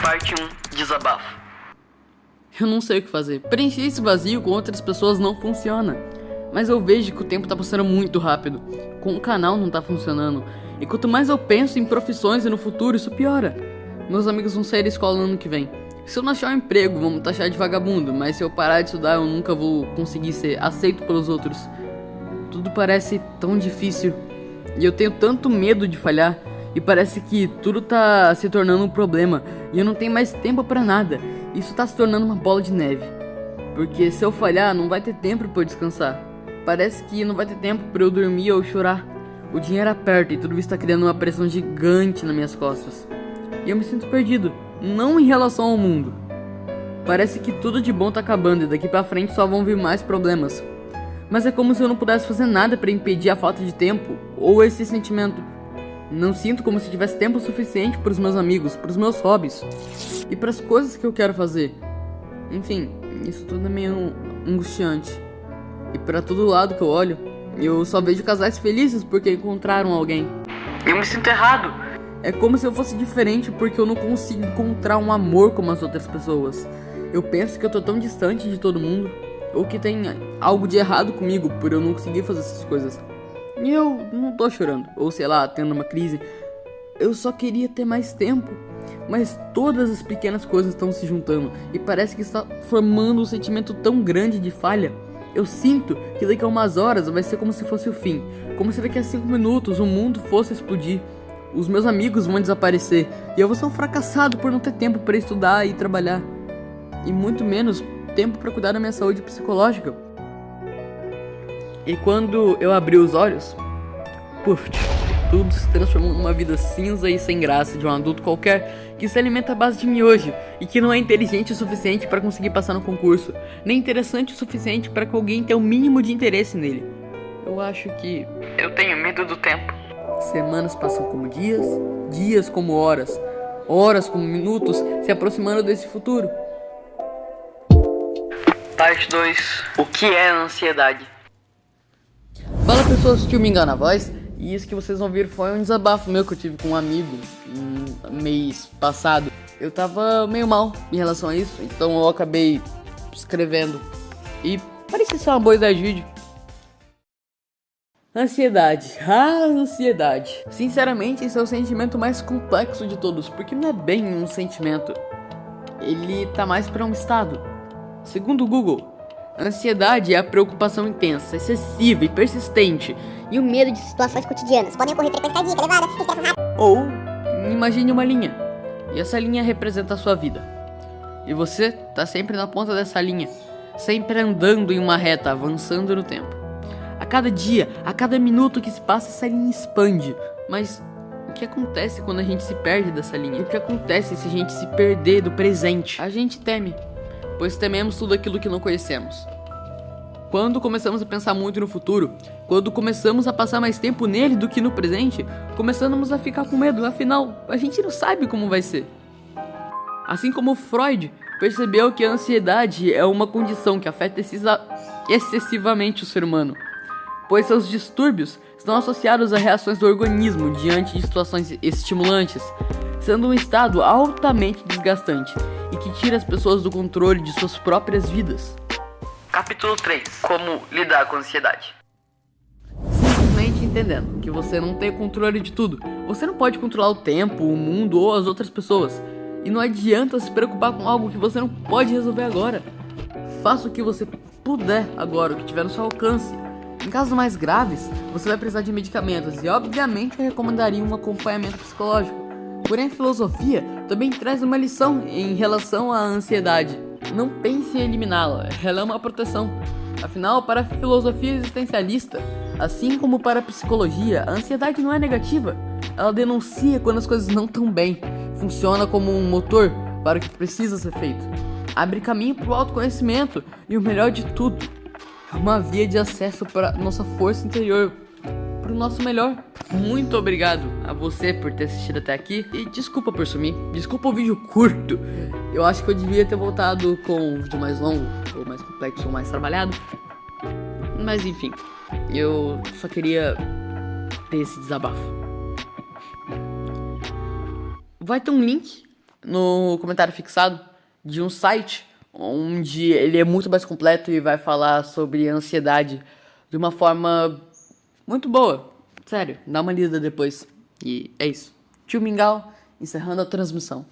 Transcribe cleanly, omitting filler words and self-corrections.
Parte 1, desabafo. Eu não sei o que fazer. Preencher esse vazio com outras pessoas não funciona. Mas eu vejo que o tempo tá passando muito rápido. Com o canal não tá funcionando. E quanto mais eu penso em profissões e no futuro, isso piora. Meus amigos vão sair da escola no ano que vem. Se eu não achar um emprego, vão me taxar de vagabundo. Mas se eu parar de estudar, eu nunca vou conseguir ser aceito pelos outros. Tudo parece tão difícil. E eu tenho tanto medo de falhar. E parece que tudo tá se tornando um problema. E eu não tenho mais tempo pra nada. Isso tá se tornando uma bola de neve. Porque se eu falhar, não vai ter tempo pra eu descansar. Parece que não vai ter tempo pra eu dormir ou chorar. O dinheiro aperta e tudo isso tá criando uma pressão gigante nas minhas costas. E eu me sinto perdido. Não em relação ao mundo. Parece que tudo de bom tá acabando e daqui pra frente só vão vir mais problemas. Mas é como se eu não pudesse fazer nada pra impedir a falta de tempo ou esse sentimento. Não sinto como se tivesse tempo suficiente pros meus amigos, pros meus hobbies e pras coisas que eu quero fazer. Enfim, isso tudo é meio angustiante. E pra todo lado que eu olho, eu só vejo casais felizes porque encontraram alguém. Eu me sinto errado. É como se eu fosse diferente porque eu não consigo encontrar um amor como as outras pessoas. Eu penso que eu tô tão distante de todo mundo, ou que tem algo de errado comigo por eu não conseguir fazer essas coisas. E eu não tô chorando, ou sei lá, tendo uma crise. Eu só queria ter mais tempo. Mas todas as pequenas coisas estão se juntando e parece que está formando um sentimento tão grande de falha. Eu sinto que daqui a umas horas vai ser como se fosse o fim. Como se daqui a 5 minutos o mundo fosse explodir. Os meus amigos vão desaparecer e eu vou ser um fracassado por não ter tempo para estudar e trabalhar. E muito menos tempo para cuidar da minha saúde psicológica. E quando eu abri os olhos, puf, tudo se transformou numa vida cinza e sem graça de um adulto qualquer que se alimenta à base de miojo e que não é inteligente o suficiente para conseguir passar no concurso, nem interessante o suficiente para que alguém tenha o mínimo de interesse nele. Eu acho que Eu tenho medo do tempo. semanas passam como dias, dias como horas, horas como minutos, se aproximando desse futuro. Parte 2, o que é ansiedade? Fala pessoas, tio Me Engana a Voz. E isso que vocês vão ver foi um desabafo meu que eu tive com um amigo mês passado. Eu tava meio mal em relação a isso, então eu acabei escrevendo. E parecia ser uma boa ideia de vídeo. Ansiedade. Ah, ansiedade. Sinceramente, esse é o sentimento mais complexo de todos, porque não é bem um sentimento. Ele tá mais pra um estado. Segundo o Google, ansiedade é a preocupação intensa, excessiva e persistente. E o medo de situações cotidianas. Podem ocorrer frequência cardíaca elevada, estresse rápido. Ou imagine uma linha, e essa linha representa a sua vida. E você tá sempre na ponta dessa linha, sempre andando em uma reta, avançando no tempo. A cada dia, a cada minuto que se passa, essa linha expande. Mas o que acontece quando a gente se perde dessa linha? O que acontece se a gente se perder do presente? A gente teme, pois tememos tudo aquilo que não conhecemos. Quando começamos a pensar muito no futuro, quando começamos a passar mais tempo nele do que no presente, começamos a ficar com medo, afinal, a gente não sabe como vai ser. Assim como Freud percebeu que a ansiedade é uma condição que afeta excessivamente o ser humano, pois seus distúrbios estão associados a reações do organismo diante de situações estimulantes, sendo um estado altamente desgastante e que tira as pessoas do controle de suas próprias vidas. Capítulo 3, como lidar com a ansiedade. Simplesmente entendendo que você não tem controle de tudo. Você não pode controlar o tempo, o mundo ou as outras pessoas. E não adianta se preocupar com algo que você não pode resolver agora. Faça o que você puder agora, o que tiver no seu alcance. Em casos mais graves, você vai precisar de medicamentos e obviamente eu recomendaria um acompanhamento psicológico. Porém, a filosofia também traz uma lição em relação à ansiedade. Não pense em eliminá-la, ela é uma proteção. Afinal, para a filosofia existencialista, assim como para a psicologia, a ansiedade não é negativa. Ela denuncia quando as coisas não estão bem. Funciona como um motor para o que precisa ser feito. Abre caminho para o autoconhecimento e o melhor de tudo, é uma via de acesso para nossa força interior, para o nosso melhor. Muito obrigado a você por ter assistido até aqui e desculpa por sumir, desculpa o vídeo curto. Eu acho que eu devia ter voltado com um vídeo mais longo, ou mais complexo, ou mais trabalhado. Mas enfim, eu só queria ter esse desabafo. Vai ter um link no comentário fixado de um site onde ele é muito mais completo e vai falar sobre ansiedade de uma forma muito boa. Sério, dá uma lida depois. E é isso. Tio Mingau, encerrando a transmissão.